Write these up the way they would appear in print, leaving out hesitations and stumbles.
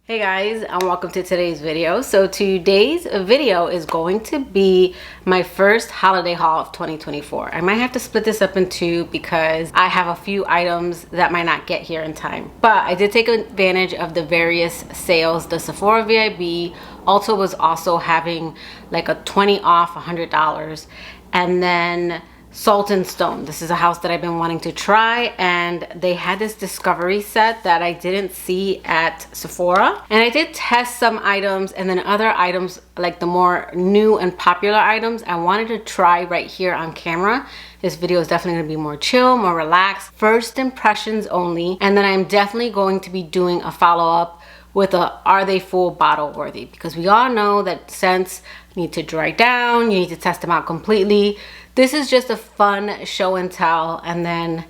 Hey guys, and welcome to today's video. So today's video is going to be my first holiday haul of 2024. I might have to split this up in two because I have a few items that might not get here in time. But I did take advantage of the various sales. The Sephora VIB Ulta was also having like a 20 off $100. And then Salt and Stone. This is a house that I've been wanting to try, and they had this discovery set that I didn't see at Sephora. And I did test some items, and then other items, like the more new and popular items, I wanted to try right here on camera. This video is definitely going to be more chill, more relaxed, first impressions only. And then I'm definitely going to be doing a follow-up with a are they full bottle worthy, because we all know that scents need to dry down, you need to test them out completely. This is just a fun show and tell, and then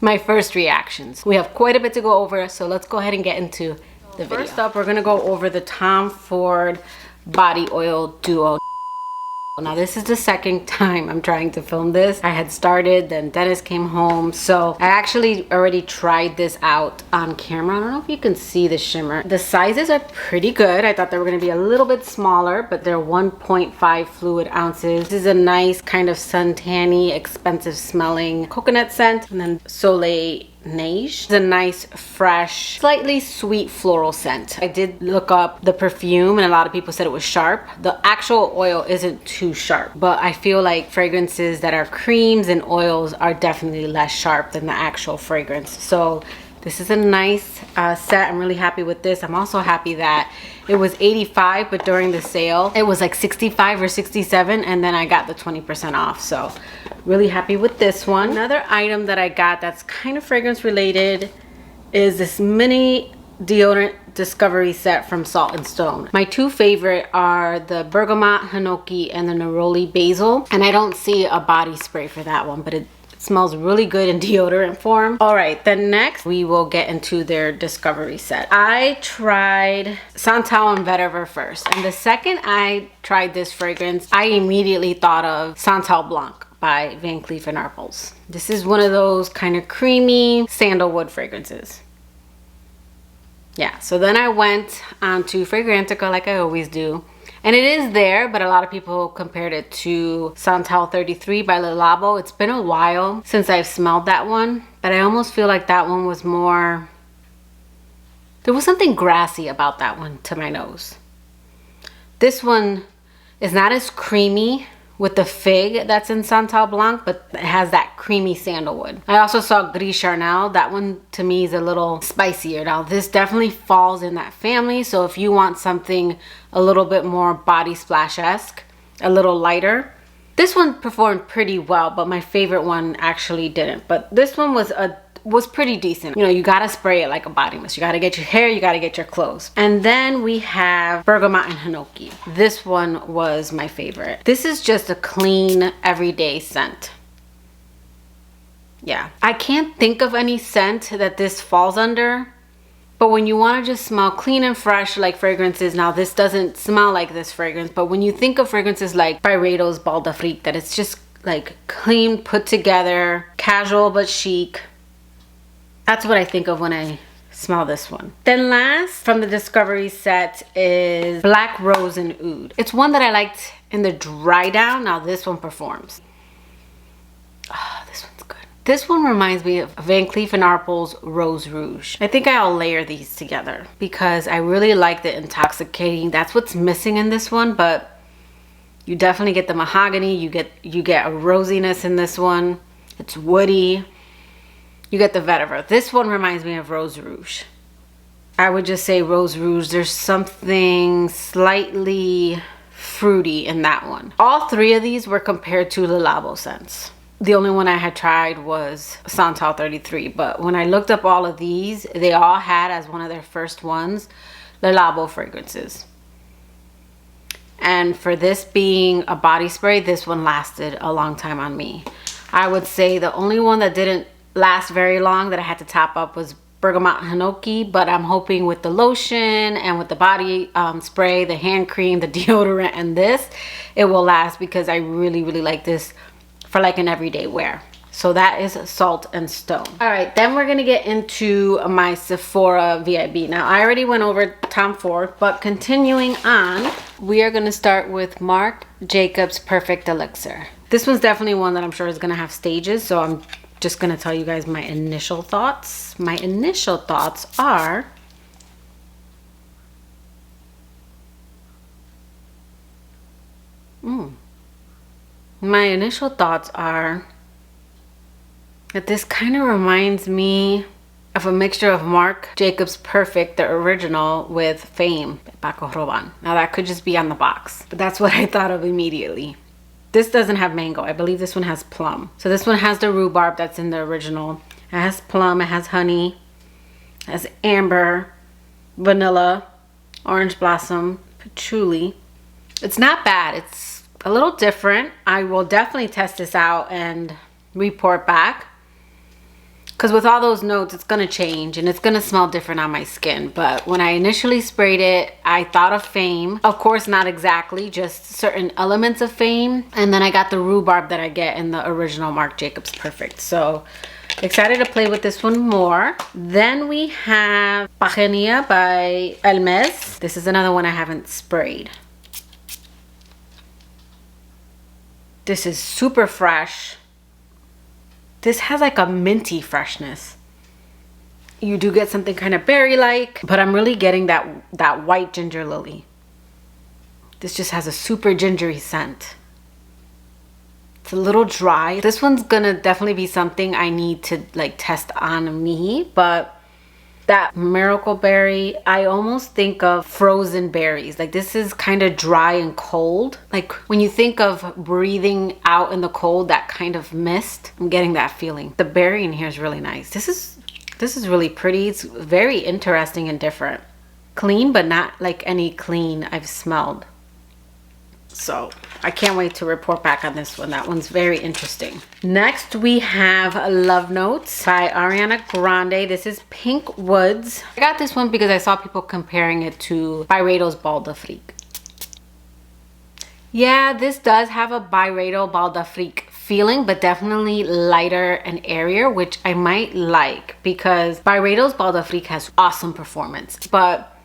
my first reactions. We have quite a bit to go over, so let's go ahead and get into the video. First up, we're gonna go over the Tom Ford Body Oil Duo. Now this is the second time I'm trying to film this. I had started, then Dennis came home. So I actually already tried this out on camera. I don't know if you can see the shimmer. The sizes are pretty good. I thought they were gonna be a little bit smaller, but they're 1.5 fluid ounces. This is a nice kind of suntan-y, expensive smelling coconut scent. And then Soleil Neige. It's a nice, fresh, slightly sweet floral scent. I did look up the perfume, and a lot of people said it was sharp. The actual oil isn't too sharp, but I feel like fragrances that are creams and oils are definitely less sharp than the actual fragrance. So this is a nice set. I'm really happy with this. I'm also happy that it was 85, but during the sale it was like 65 or 67, and then I got the 20% off. So really happy with this one. Another item that I got that's kind of fragrance related is this mini deodorant discovery set from Salt and Stone. My two favorite are the Bergamot Hanoki and the Neroli Basil, and I don't see a body spray for that one, but it smells really good in deodorant form. All right, then next we will get into their discovery set. I tried Santal Vetiver first, and the second I tried this fragrance, I immediately thought of Santal Blanc by Van Cleef & Arpels. This is one of those kind of creamy sandalwood fragrances. Yeah, so then I went on to Fragrantica like I always do. And it is there, but a lot of people compared it to Santal 33 by Le Labo. It's been a while since I've smelled that one, but I almost feel like that one was more... There was something grassy about that one to my nose. This one is not as creamy with the fig that's in Santal Blanc, but it has that creamy sandalwood. I also saw Gris Charnel. That one to me is a little spicier. Now this definitely falls in that family, so if you want something a little bit more body splash-esque, a little lighter, this one performed pretty well, but my favorite one actually didn't. But this one was pretty decent. You know, you gotta spray it like a body mist. You gotta get your hair, you gotta get your clothes. And then we have Bergamot and Hanoki. This one was my favorite. This is just a clean, everyday scent. Yeah, I can't think of any scent that this falls under, but when you want to just smell clean and fresh like fragrances, now this doesn't smell like this fragrance, but when you think of fragrances like Byredo's Bal d'Afrique, that it's just like clean, put together, casual but chic, that's what I think of when I smell this one. Then last from the discovery set is Black Rose Oud. It's one that I liked in the dry down. Now this one performs. Ah, this one's good. This one reminds me of Van Cleef & Arpels Rose Rouge. I think I'll layer these together because I really like the intoxicating. That's what's missing in this one, but you definitely get the mahogany. You get a rosiness in this one. It's woody. You get the vetiver. This one reminds me of Rose Rouge. I would just say Rose Rouge. There's something slightly fruity in that one. All three of these were compared to Le Labo scents. The only one I had tried was Santal 33, but when I looked up all of these, they all had as one of their first ones Le Labo fragrances. And for this being a body spray, this one lasted a long time on me. I would say the only one that didn't last very long that I had to top up was Bergamot Hanoki, but I'm hoping with the lotion and with the body spray, the hand cream, the deodorant, and this, it will last because I really, really like this for like an everyday wear. So that is Salt and Stone. All right, then we're gonna get into my Sephora VIB. Now I already went over Tom Ford, but continuing on, we are gonna start with Marc Jacobs Perfect Elixir. This one's definitely one that I'm sure is gonna have stages, so I'm just gonna tell you guys my initial thoughts. My initial thoughts are, that this kind of reminds me of a mixture of Marc Jacobs Perfect, the original, with Fame, Paco Rabanne. Now that could just be on the box, but that's what I thought of immediately. This doesn't have mango. I believe this one has plum. So this one has the rhubarb that's in the original. It has plum, it has honey, it has amber, vanilla, orange blossom, patchouli. It's not bad. It's a little different. I will definitely test this out and report back, because with all those notes it's gonna change and it's gonna smell different on my skin. But when I initially sprayed it, I thought of Fame. Of course, not exactly, just certain elements of Fame. And then I got the rhubarb that I get in the original Marc Jacobs Perfect. So excited to play with this one more. Then we have Barenia by Hermes. This is another one I haven't sprayed. This is super fresh. This has like a minty freshness. You do get something kind of berry-like, but I'm really getting that white ginger lily. This just has a super gingery scent. It's a little dry. This one's gonna definitely be something I need to like test on me, but that miracle berry, I almost think of frozen berries. Like this is kind of dry and cold. Like when you think of breathing out in the cold, that kind of mist, I'm getting that feeling. The berry in here is really nice. This is really pretty. It's very interesting and different. Clean, but not like any clean I've smelled. So I can't wait to report back on this one. That one's very interesting. Next we have Love Notes by Ariana Grande. This is Pink Woods. I got this one because I saw people comparing it to Byredo's Bal d'Afrique. Yeah, this does have a Byredo Bal d'Afrique feeling, but definitely lighter and airier, which I might like because Byredo's Bal d'Afrique has awesome performance, but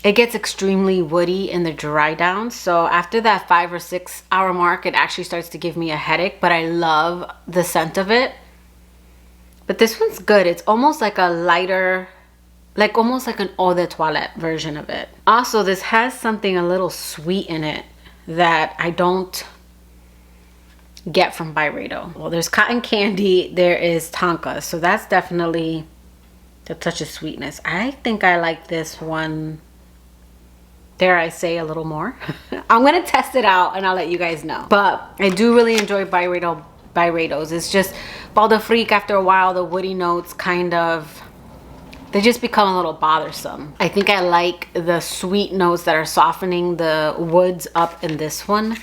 it gets extremely woody in the dry down. So after that 5 or 6 hour mark, it actually starts to give me a headache, but I love the scent of it. But this one's good. It's almost like a lighter, like almost like an eau de toilette version of it. Also, this has something a little sweet in it that I don't get from Byredo. Well, there's cotton candy, there is tonka, so that's definitely the touch of sweetness. I think I like this one, dare I say, a little more. I'm gonna test it out and I'll let you guys know. But I do really enjoy Byredo's. It's just Bal d'Afrique, after a while, the woody notes kind of, they just become a little bothersome. I think I like the sweet notes that are softening the woods up in this one.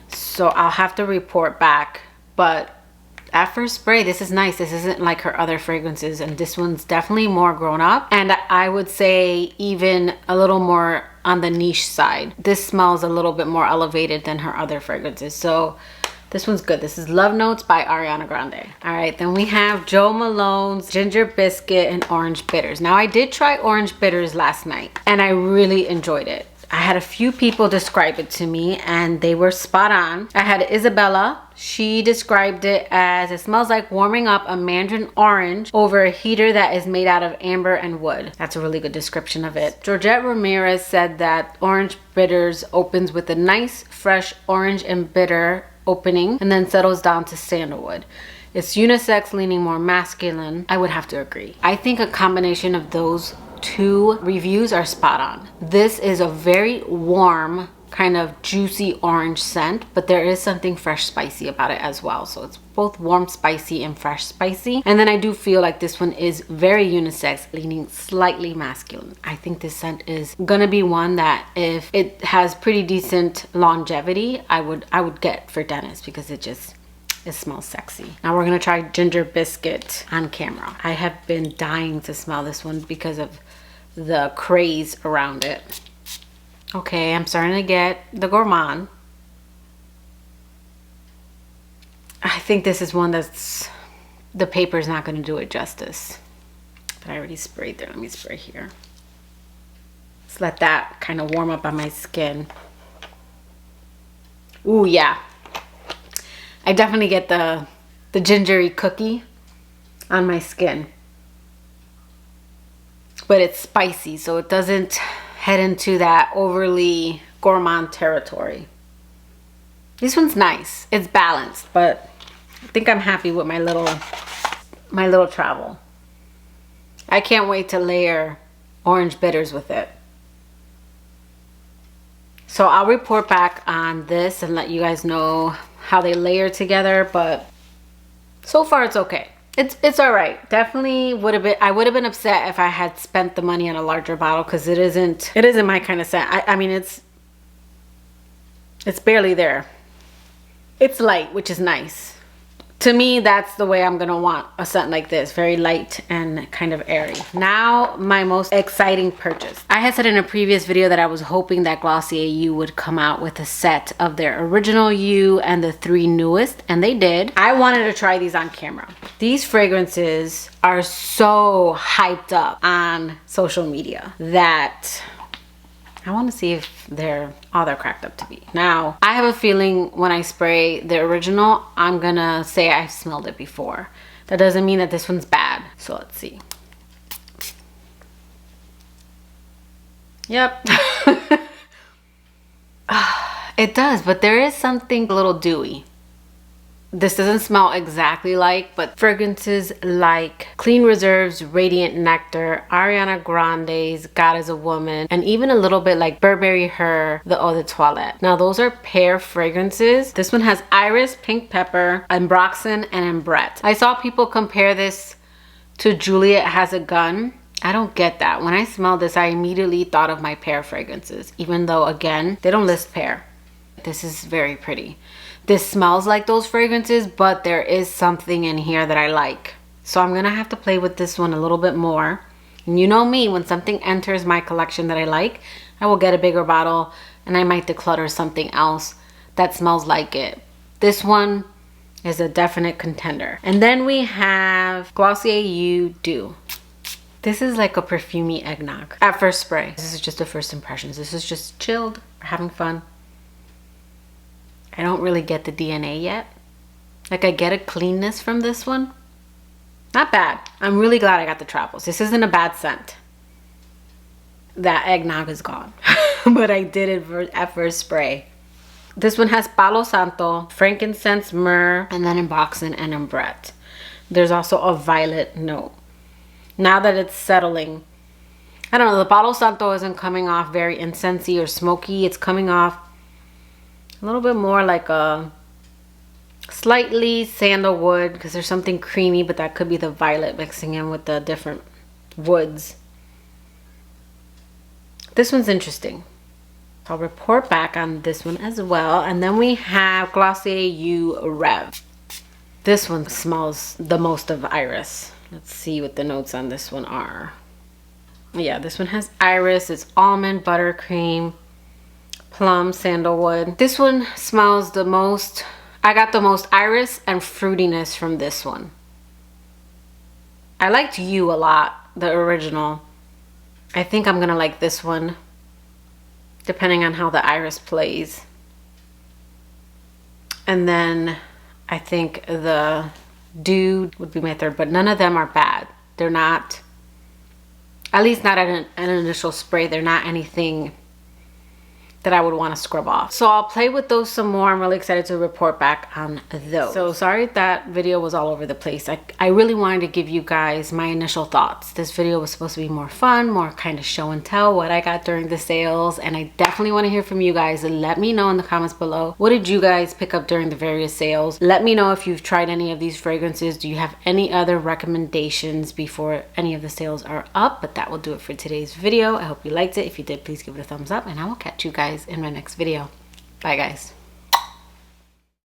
So I'll have to report back. But at first spray, this is nice. This isn't like her other fragrances, and this one's definitely more grown up, and I would say even a little more on the niche side. This smells a little bit more elevated than her other fragrances, so this one's good. This is Love Notes by Ariana Grande. All right, then we have Jo Malone's Ginger Biscuit and Orange Bitters. Now I did try Orange Bitters last night and I really enjoyed it. I had a few people describe it to me and they were spot on. I had Isabella. She described it as, it smells like warming up a mandarin orange over a heater that is made out of amber and wood. That's a really good description of it. Georgette Ramirez said that Orange Bitters opens with a nice, fresh orange and bitter opening and then settles down to sandalwood. It's unisex, leaning more masculine. I would have to agree. I think a combination of those two reviews are spot on. This is a very warm, kind of juicy orange scent, but there is something fresh spicy about it as well. So it's both warm spicy and fresh spicy. And then I do feel like this one is very unisex, leaning slightly masculine. I think this scent is gonna be one that if it has pretty decent longevity, I would get for Dennis, because it smells sexy. Now we're gonna try Ginger Biscuit on camera. I have been dying to smell this one because of the craze around it. Okay, I'm starting to get the gourmand. I think this is one that's, the paper's not going to do it justice. But I already sprayed there. Let me spray here. Let's let that kind of warm up on my skin. Ooh, yeah. I definitely get the gingery cookie on my skin. But it's spicy, so it doesn't head into that overly gourmand territory. This one's nice. It's balanced, but I think I'm happy with my little travel. I can't wait to layer orange bitters with it. So I'll report back on this and let you guys know how they layer together, but so far it's okay. It's all right. Definitely would have been, I would have been upset if I had spent the money on a larger bottle, because it isn't my kind of scent. I mean, it's barely there. It's light, which is nice. To me, that's the way I'm gonna want a scent like this. Very light and kind of airy. Now, my most exciting purchase. I had said in a previous video that I was hoping that Glossier You would come out with a set of their original You and the 3 newest, and they did. I wanted to try these on camera. These fragrances are so hyped up on social media that I want to see if they're all they're cracked up to be. Now, I have a feeling when I spray the original, I'm gonna say I've smelled it before. That doesn't mean that this one's bad. So let's see. Yep. It does, but there is something a little dewy. This doesn't smell exactly like, but fragrances like Clean Reserve's Radiant Nectar, Ariana Grande's God is a Woman, and even a little bit like Burberry Her, the Eau de Toilette. Now those are pear fragrances. This one has Iris, Pink Pepper, Ambroxan, and Ambrette. I saw people compare this to Juliet Has a Gun. I don't get that. When I smelled this, I immediately thought of my pear fragrances, even though, again, they don't list pear. This is very pretty. This smells like those fragrances, but there is something in here that I like. So I'm gonna have to play with this one a little bit more. And you know me, when something enters my collection that I like, I will get a bigger bottle and I might declutter something else that smells like it. This one is a definite contender. And then we have Glossier You Doux. This is like a perfumey eggnog. At first spray, this is just the first impressions. This is just chilled, having fun. I don't really get the DNA yet. Like, I get a cleanness from this one. Not bad. I'm really glad I got the travels. This isn't a bad scent. That eggnog is gone. But I did it at first spray. This one has Palo Santo, frankincense, myrrh, and then Ambroxan and Ambrette. There's also a violet note. Now that it's settling, I don't know, the Palo Santo isn't coming off very incensey or smoky. It's coming off a little bit more like a slightly sandalwood, because there's something creamy, but that could be the violet mixing in with the different woods. This one's interesting. I'll report back on this one as well. And then we have Glossier You Reve. This one smells the most of iris. Let's see what the notes on this one are. Yeah, this one has iris. It's almond, buttercream, plum, sandalwood. This one smells the most, I got the most iris and fruitiness from this one. I liked You a lot, the original. I think I'm gonna like this one, depending on how the iris plays. And then I think the Doux would be my third, but none of them are bad. They're not, at least not an initial spray, they're not anything that I would want to scrub off. So I'll play with those some more. I'm really excited to report back on those. So sorry that video was all over the place. I really wanted to give you guys my initial thoughts. This video was supposed to be more fun, more kind of show and tell what I got during the sales, and I definitely want to hear from you guys. Let me know in the comments below, what did you guys pick up during the various sales? Let me know if you've tried any of these fragrances. Do you have any other recommendations before any of the sales are up? But that will do it for today's video. I hope you liked it. If you did, please give it a thumbs up, and I will catch you guys in my next video. Bye guys.